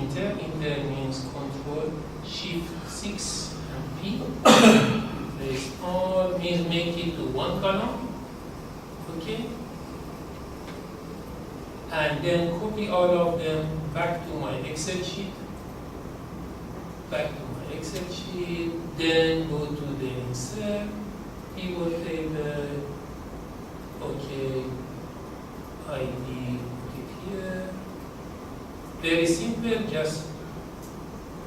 Inter. Inter means Control Shift 6 and P. Place all means make it to one column. Okay. And then copy all of them back to my Excel sheet. Back to my Excel sheet. Then go to the insert pivot table. Okay. ID, put it here. Very simple, just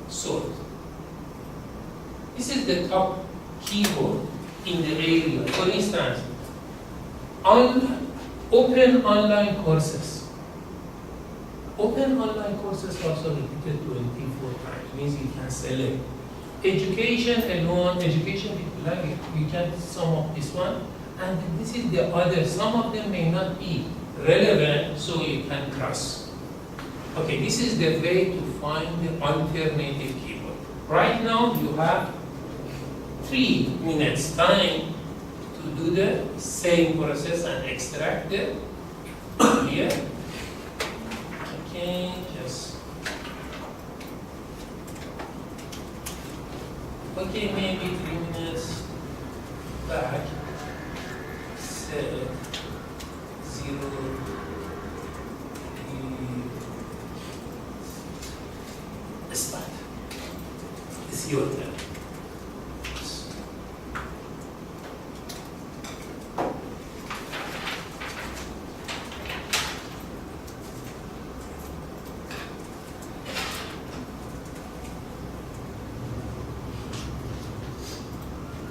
sort. This is the top keyword in the area. For instance, open online courses. Open online courses also repeated 24 times, means you can select. Education alone, education like you can sum up this one, and this is the other. Some of them may not be relevant, so you can cross. Okay, this is the way to find the alternative keyword. Right now you have 3 minutes time to do the same process and extract it here. Okay, just okay, maybe 3 minutes back. Set 0. Start. It's your turn.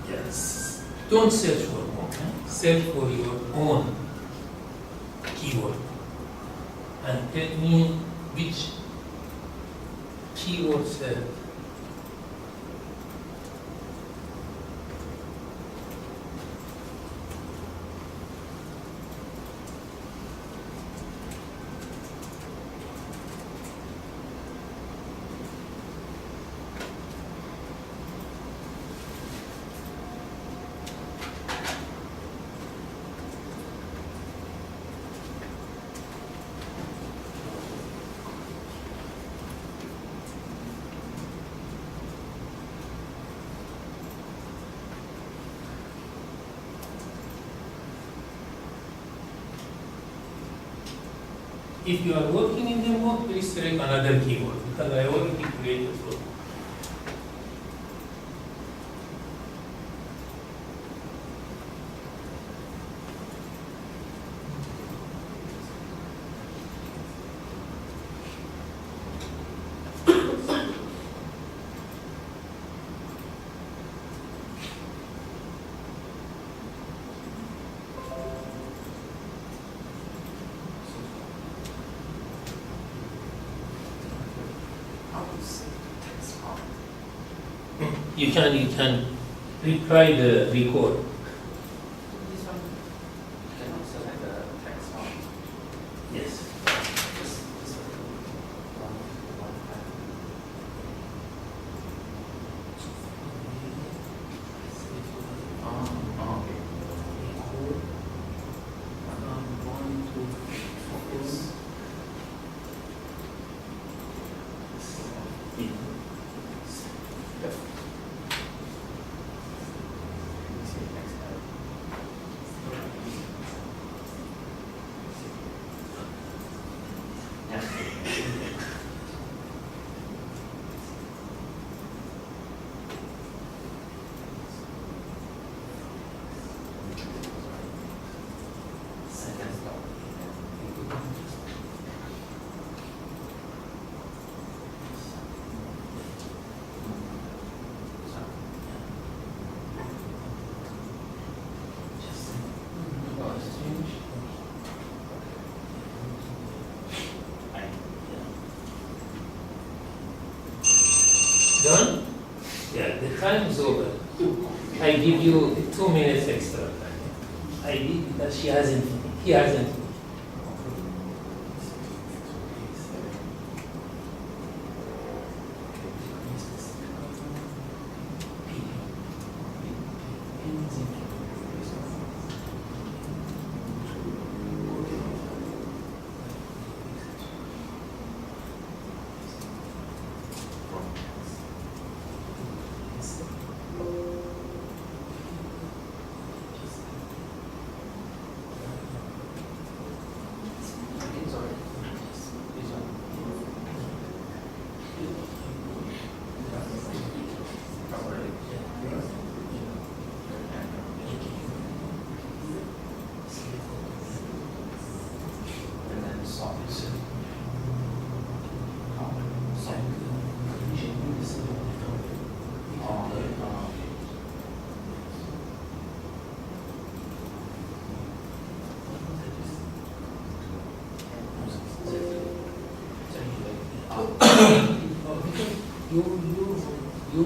Yes. Don't search for more. Search for your own keyword and tell me which keyword set. If you are working in the mode, please select another keyword because I already created for you. You can reply the record. This one cannot select the text font. Yes. This one. Okay. Done? Yeah, the time is over. I give you 2 minutes extra time. I did because he hasn't. Because your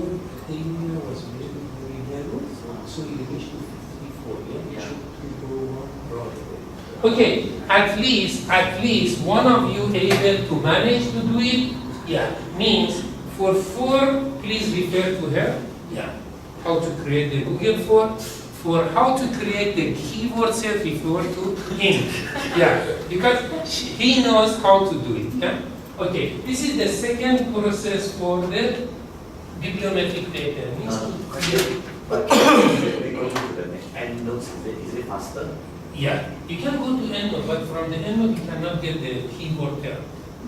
area was very, very narrow, so you reached to 54, yeah? You should go one broader. Okay, at least one of you able to manage to do it, yeah, means for 4, please refer to her, yeah, how to create the Google form. For how to create the keyboard set, refer to him, yeah, because he knows how to do it, yeah? Okay, this is the second process for the bibliometric data. But can we go to the end notes? Is it faster? Yeah, you can go to EndNote, but from the EndNote you cannot get the keyboard there.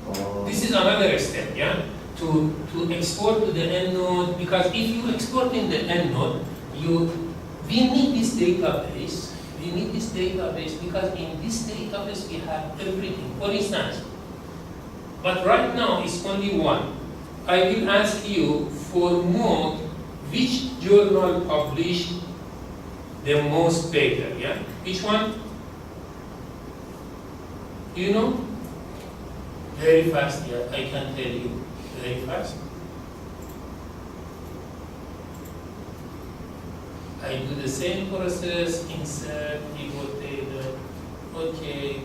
Oh. This is another step, yeah, to export to the EndNote, because if you export in the EndNote, we need this database. We need this database because in this database we have everything. For instance, but right now it's only one. I will ask you for mode, which journal published the most paper, yeah? Which one? Do you know? Very fast, yeah, I can tell you. Very fast. I do the same process, insert, pivot table, okay.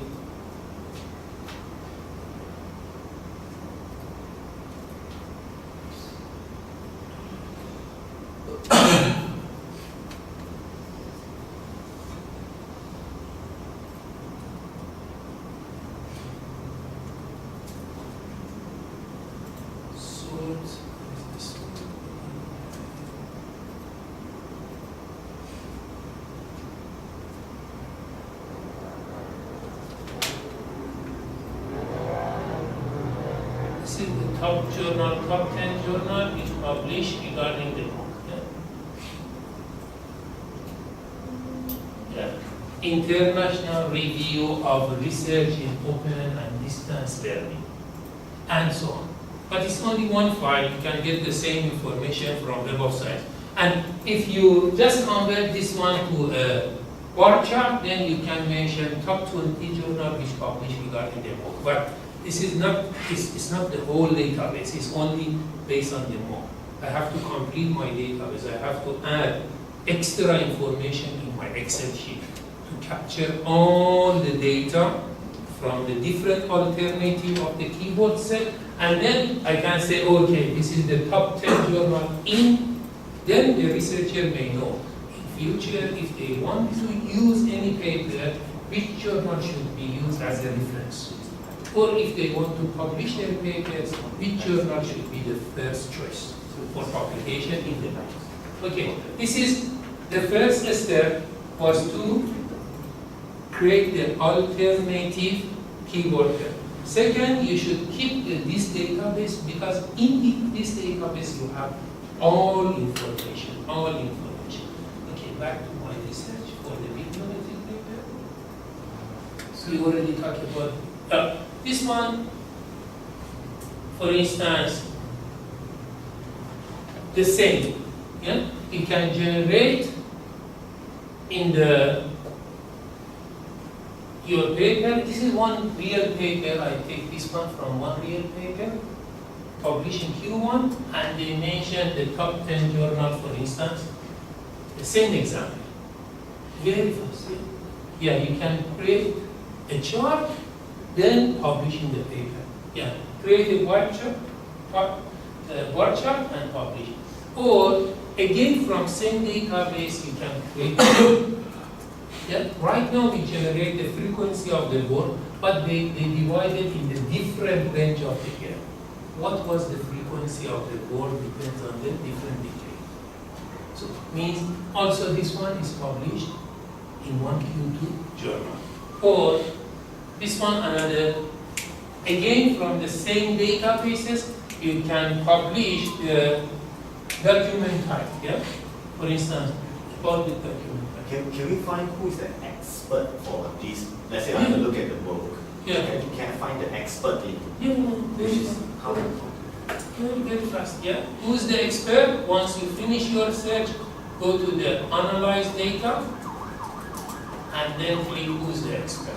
This is the top journal, top 10 journal which published regarding the book. Yeah. Yeah. International Review of Research in Open and Distance Learning, and so on. But it's only one file, you can get the same information from the website. And if you just convert this one to a bar chart, then you can mention top 20 journal which publish regarding the book. But this is not, it's not the whole database, it's only based on the MOOC. I have to complete my database, I have to add extra information in my Excel sheet to capture all the data from the different alternative of the keyboard set, and then I can say, okay, this is the top 10 journal in, then the researcher may know in future if they want to use any paper, which journal should be used as a reference. Or if they want to publish their papers, which journal should be the first choice for publication in the lab. Okay, this is the first step was to create the alternative keyboard pair. Second, you should keep this database because in this database you have all information, all information. Okay, back to my research for the bibliometric paper. So we already talked about this one, for instance, the same. Yeah? You can generate in your paper. This is one real paper. I take this one from one real paper, published in Q1, and they mention the top 10 journal, for instance. The same example. Very fast. Yeah, you can create a chart, then publish in the paper. Yeah, create a bar chart and publish. Or again from same database you can create. Yeah, right now we generate the frequency of the word, but they divided in the different range of the year. What was the frequency of the word depends on the different decade. So means also this one is published in one Q2 journal. Or this one another, again from the same databases, you can publish the document type, yeah? For instance, about the document type. Can we find who is the expert for this? Let's say I have to look at the book. Yeah. Can I find the expert in? Yeah, very fast, yeah? Who's the expert? Once you finish your search, go to the analyze data, and then click who's the expert.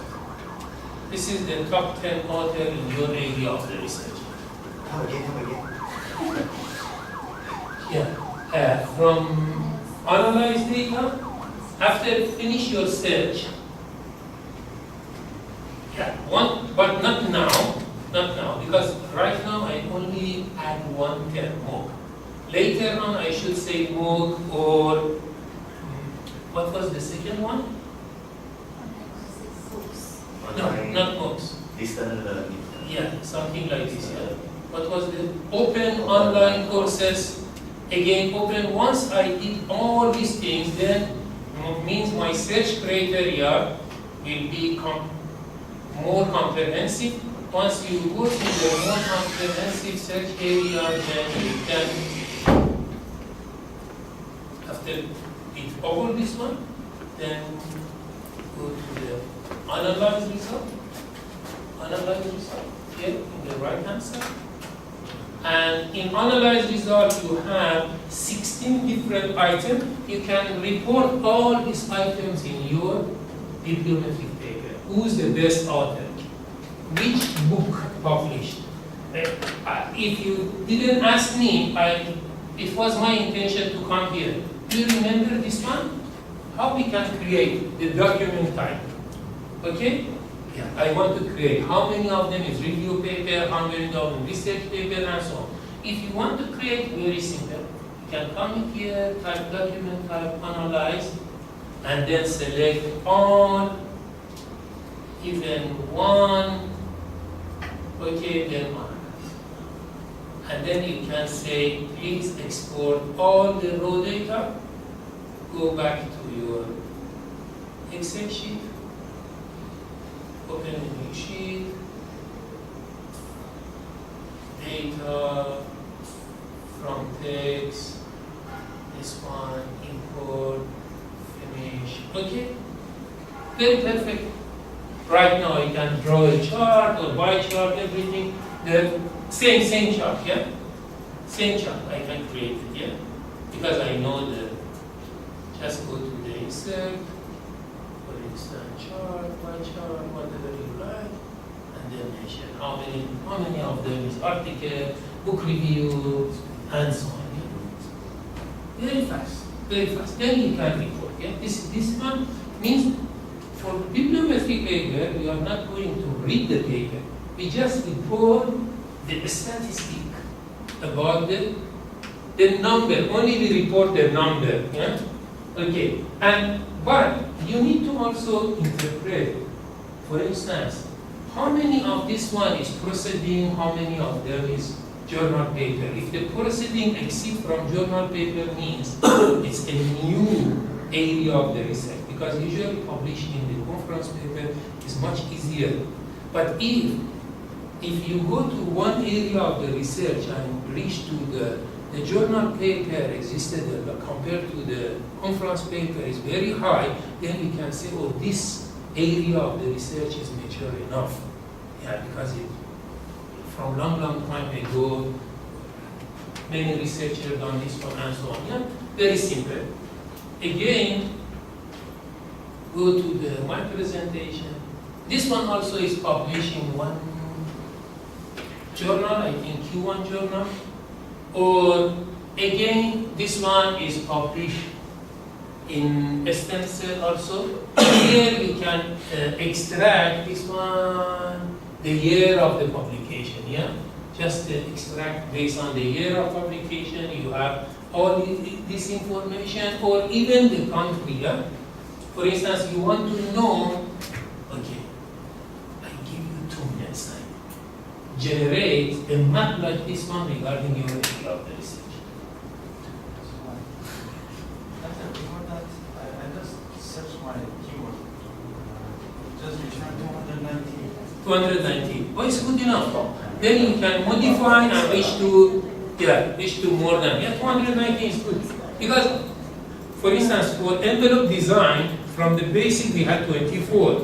This is the top 10 author in your area of the research. Come again. Yeah. From analyze data, after finish your search, but not now, because right now I only add one term, MOOC. Later on I should say MOOC or, what was the second one? No, not MOOCs. Distance learning. Yeah, something like this, yeah. What was the open online courses? Again, open, once I did all these things, then means my search criteria will be more comprehensive. Once you go to the more comprehensive search area, then you can, after it all this one, then go to the analyze result. Analyze result here in the right hand side. And in analyze result, you have 16 different items. You can report all these items in your bibliometric paper. Who's the best author? Which book published? If you didn't ask me, it was my intention to come here. Do you remember this one? How we can create the document type? Okay? Yeah, I want to create how many of them is review paper, how many of them research paper, and so on. If you want to create, very simple. You can come here, type document type, analyze, and then select all, even one, okay, then analyze. And then you can say, please export all the raw data, go back to your Excel sheet, open a new sheet, data from text, this one, import, finish, okay? Very perfect. Right now you can draw a chart or bar chart, everything. The same chart, yeah? Same chart, I can create it, yeah? Because I know the, just go to the insert, for instance, chart, bar chart, whatever you like, and then mention how many of them is article, book review, and so on. Yeah? Very fast, very fast. Then you can report, yeah? This one means for bibliometric paper, we are not going to read the paper. We just report the statistic about the number. Only we report the number. Yeah? Okay. But you need to also interpret. For instance, how many of this one is proceeding? How many of them is journal paper? If the proceeding exceed from journal paper means it's a new area of the research. Because usually publishing in the conference paper is much easier. But if you go to one area of the research and reach to the journal paper existed compared to the conference paper is very high, then we can say, oh, this area of the research is mature enough. Yeah, because from long time ago, many researchers done this one and so on. Yeah, very simple. Again, go to my presentation. This one also is published in one journal, I think Q1 journal. Or again, this one is published in stem cell also. Here we can extract this one, the year of the publication, yeah? Just extract based on the year of publication, you have all this information, or even the country, yeah? For instance, you want to know, okay, I give you 2 minutes time. Generate a map like this one regarding your area of the research. Before that, I just searched my keyword. Just return 290. 290. Oh, it's good enough. Then you can modify and reach to more than, 290 is good. Because, for instance, for envelope design, from the basic we had 24.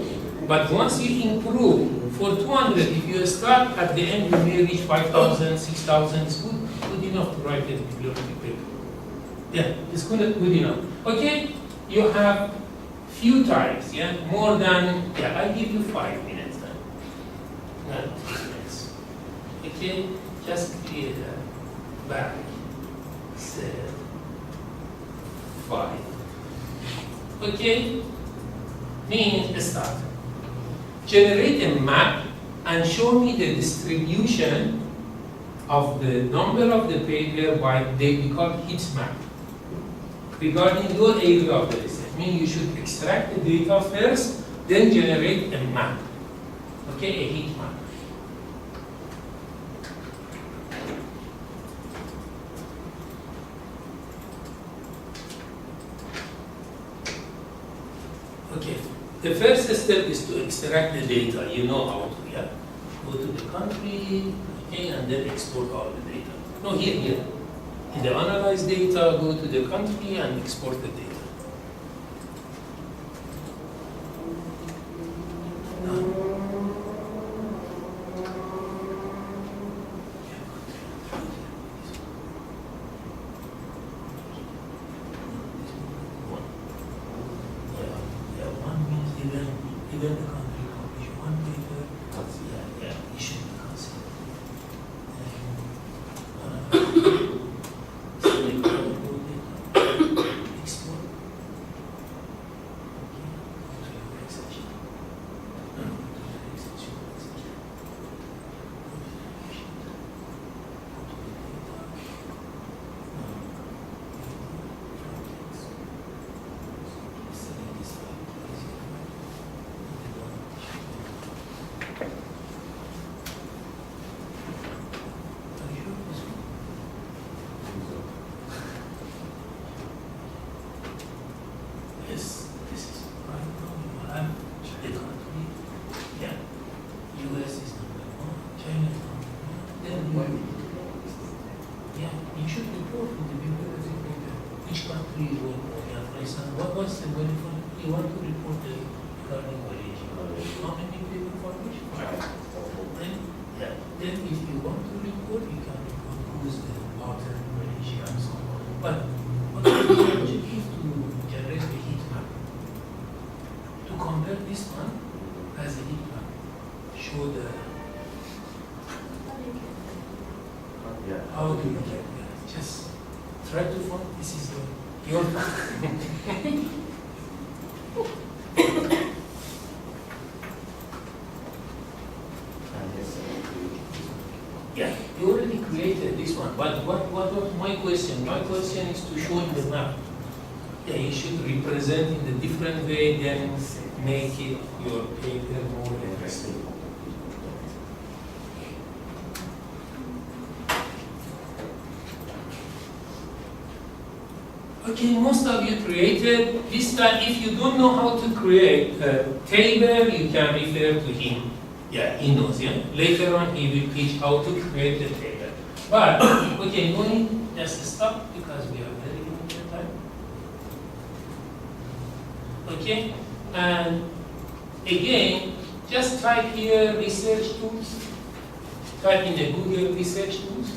But once you improve, for 200, if you start at the end, you may reach 5,000, 6,000. It's good enough to write a bibliometric paper. Yeah, it's good enough. Okay, you have few times, more than, I give you 5 minutes then. 6 minutes. Okay. Okay, just clear that. Back, set, 5. Okay, means start. Generate a map and show me the distribution of the number of the paper by they call heat map. Regarding your area of the research, means you should extract the data first, then generate a map. Okay, a heat map. Okay, the first step is to extract the data. You know how to, yeah? Go to the country, okay, and then export all the data. No, here. In the analyze data, go to the country and export the data. Even the country publish one paper, you should be considered. Select all the data, export. Okay, go to your exception. Go to the exception. Go to the Yes, this is right now you have the country. Yeah, US is number 1, China is number 1. Then you should report in the bibliometric data which country you work on. Yeah, for example, what's the very fun? You want to report the regarding origin. How many people publish? 5. Then if you want to report, you can report who's the author, origin, and so on. But what the objective is to generate the heat map. To convert this one as a heat map. Show the how do you get there. Just try to find this is your Yeah, you already created this one, but what was my question? My question is to show the map. Yeah, you should represent in a different way, then make it your paper more interesting. Okay, most of you created this time. If you don't know how to create a table, you can refer to him. Yeah, he knows, yeah? Later on, he will teach how to create the table. But, okay, going, just stop because we are very limited time. Okay, and again, just type here research tools. Type in the Google research tools.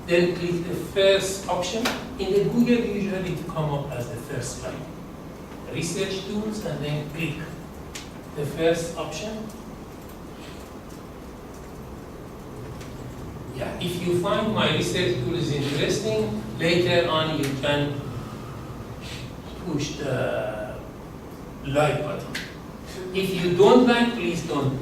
Then click the first option. In the Google, usually it comes up as the first line. Research tools, and then click the first option. Yeah, if you find my research tool is interesting, later on you can push the like button. If you don't like, please don't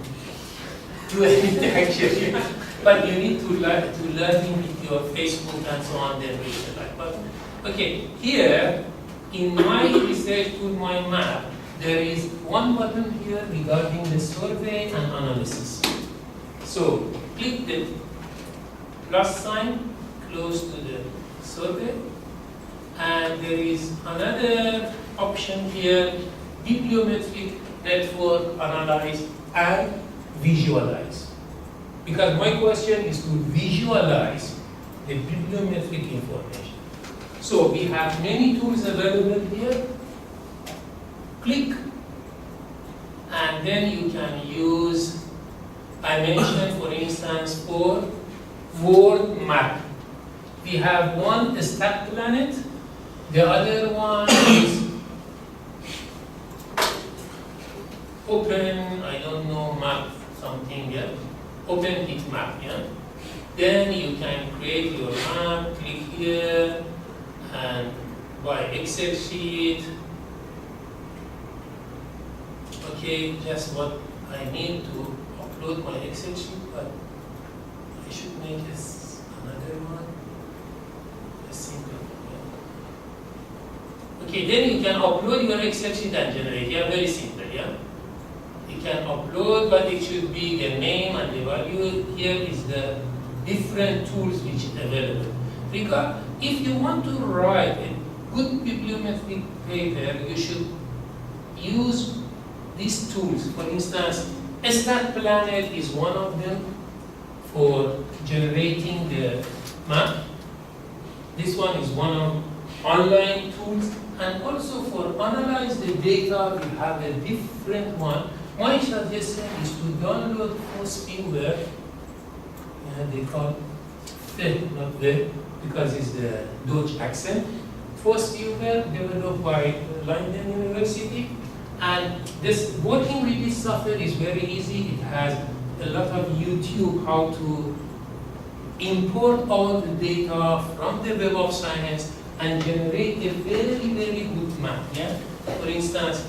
do anything actually. But you need to learn with your Facebook and so on, then reach the like button. Okay, here in my research tool, my map, there is one button here regarding the survey and analysis. So click the plus sign close to the survey, and there is another option here, bibliometric network analyze and visualize. Because my question is to visualize the bibliometric information. So we have many tools available here. Click, and then you can use, I mentioned for instance, for world map. We have one stack planet, the other one is open, I don't know, map something, yeah? Open heat map, yeah? Then you can create your map, click here, and by Excel sheet. Okay, just what I need to upload my Excel sheet, but I should make another one. A simple one. Okay, then you can upload your Excel sheet and generate. Yeah, very simple, yeah. You can upload, but it should be the name and the value. Here is the different tools which are available. Because if you want to write a good bibliometric paper, you should use these tools. For instance, Stat Planner is one of them for generating the map. This one is one of online tools, and also for analyze the data, we have a different one. My suggestion is to download Force Viewer. They call it not the, because it's the Dutch accent. Force Viewer developed by London University, and this working with this software is very easy. It has a lot of YouTube how to import all the data from the Web of Science and generate a very, very good map. Yeah? For instance,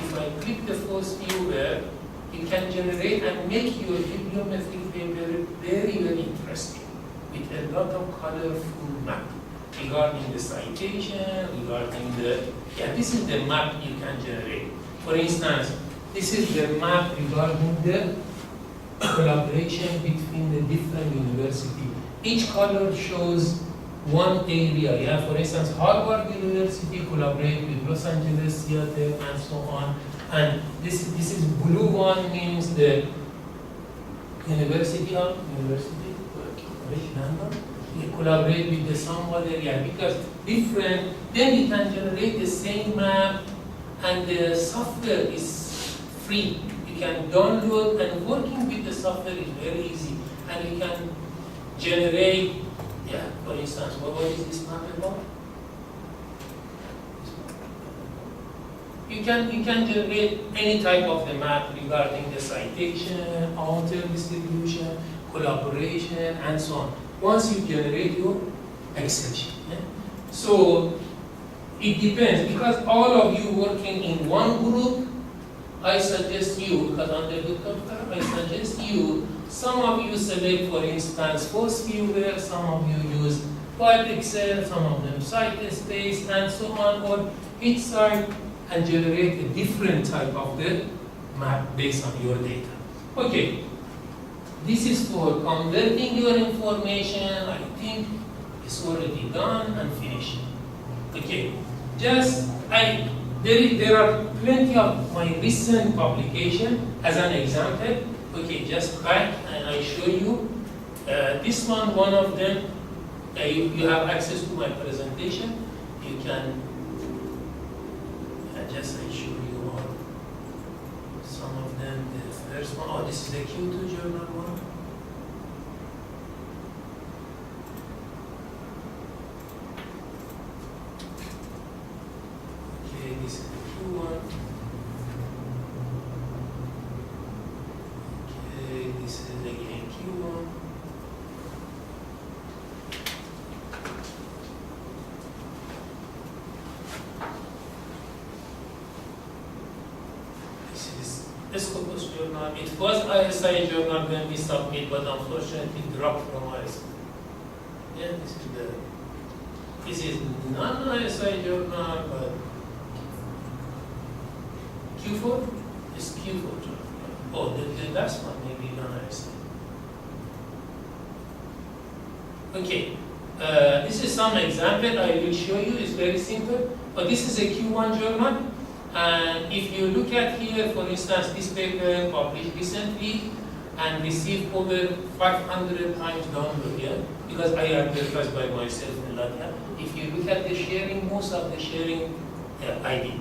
if I click the Force Viewer, it can generate and make your bibliometric paper very, very interesting with a lot of colorful map regarding the citation, regarding the, yeah, this is the map you can generate. For instance, this is the map regarding the collaboration between the different universities. Each color shows one area, yeah. For instance, Harvard University collaborate with Los Angeles Theater and so on. And this is blue one means the University College London. They collaborate with the some other area because different. Then you can generate the same map, and the software is free. You can download, and working with the software is very easy. And you can generate, yeah, for instance, what is this map about? You can generate any type of the map regarding the citation, author distribution, collaboration, and so on. Once you generate your Excel sheet. Yeah? So it depends, because all of you working in one group, I suggest you, because on the good computer, I suggest you, some of you select, for instance, Force Viewer, some of you use File Excel, some of them Site Space, and so on, or each site, and generate a different type of the map based on your data. Okay, this is for converting your information. I think it's already done and finished. Okay, just there are plenty of my recent publication as an example. Okay, just back and I show you. This one of them, you have access to my presentation. You can just I show you all. Some of them, the first one, oh, this is the Q2 journal one. Okay, this is the Q1. Okay, this is again Q1. Scopus journal. It was ISI journal when we submit, but unfortunately dropped from ISI. Yeah, this is non-ISI journal, but Q4 is Q4 journal. Oh, the last one may be non-ISI. Okay, this is some example I will show you. It's very simple, but this is a Q1 journal. And if you look at here, for instance, this paper published recently and received over 500 times download, yeah? Because I advertised by myself a lot, yeah? If you look at the sharing, most of the sharing, I did.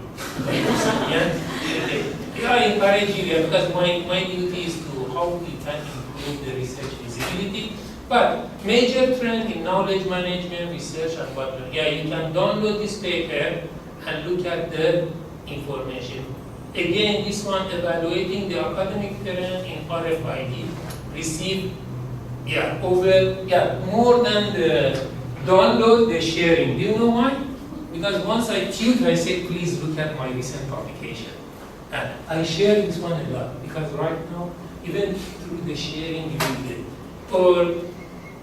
Yeah, I encourage you, yeah, because my duty is to how we can improve the research visibility. But major trend in knowledge management, research, and whatnot, yeah, you can download this paper and look at the information. Again, this one evaluating the academic terrain in RFID received Yeah, more than the download, the sharing. Do you know why? Because once I tune, I say, please look at my recent publication. And I share this one a lot, because right now, even through the sharing, you will get. For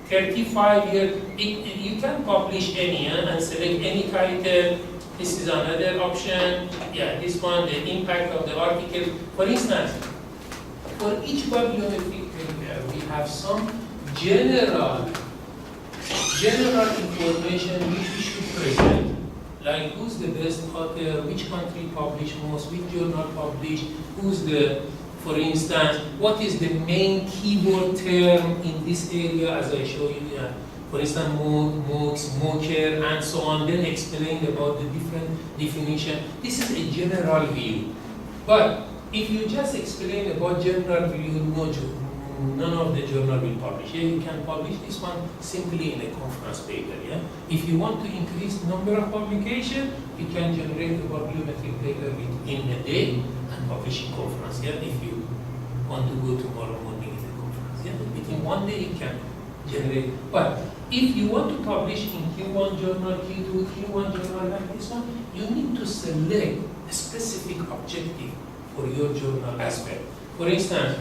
35 years, you can publish any and select any title. This is another option. Yeah, this one, the impact of the article. For instance, for each bibliometric paper, we have some general information which we should present, like who's the best author, which country published most, which journal published, who's the, for instance, what is the main keyword term in this area, as I show you here. For instance, mood, smoker, and so on, then explain about the different definition. This is a general view. But if you just explain about general view, none of the journal will publish. Yeah, you can publish this one simply in a conference paper. Yeah. If you want to increase the number of publication, you can generate a bibliometric paper within a day and publish in conference. Yeah. If you want to go tomorrow morning in the conference, yeah, within one day you can generate. But if you want to publish in Q1 journal, Q2, Q1 journal like this one, you need to select a specific objective for your journal aspect. For instance,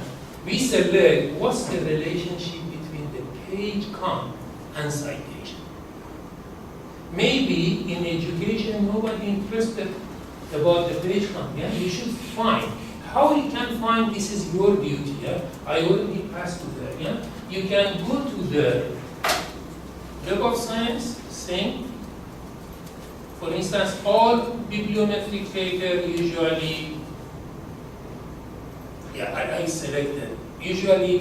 we select what's the relationship between the page count and citation. Maybe in education, nobody interested about the page count. Yeah? You should find. How you can find this is your duty. Yeah? I already passed to that. Yeah? You can go to the Web of Science, same. For instance, all bibliometric paper usually, I selected. Usually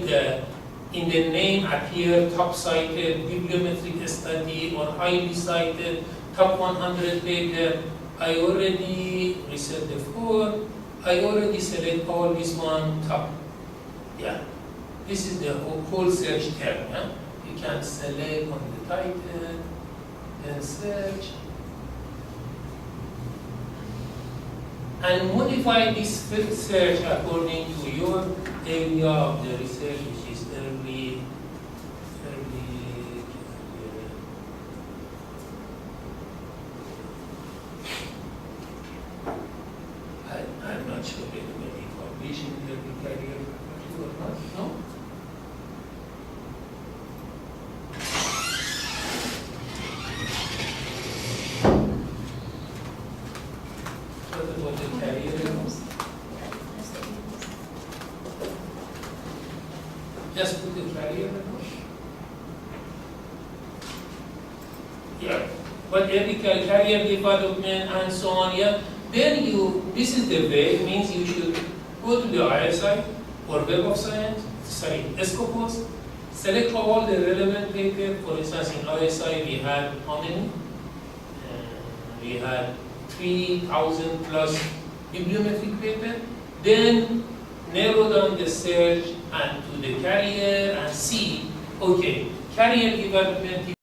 in the name appear top cited, bibliometric study, or highly cited, top 100 paper. I already reset the 4. I already select all this one top. Yeah. This is the whole search term. Yeah? You can select on the title, then search. And modify this search according to your area of the research, which is early. I'm not sure anybody publishing early career or not. No? Just put the career. Yeah. But ethical career development and so on, yeah. Then this is the way, it means you should go to the ISI or Web of Science, Scopus, select all the relevant paper. For instance, in ISI we had how many? We had 3,000 plus bibliometric paper. Then narrow down the search and to the career and see, okay, career development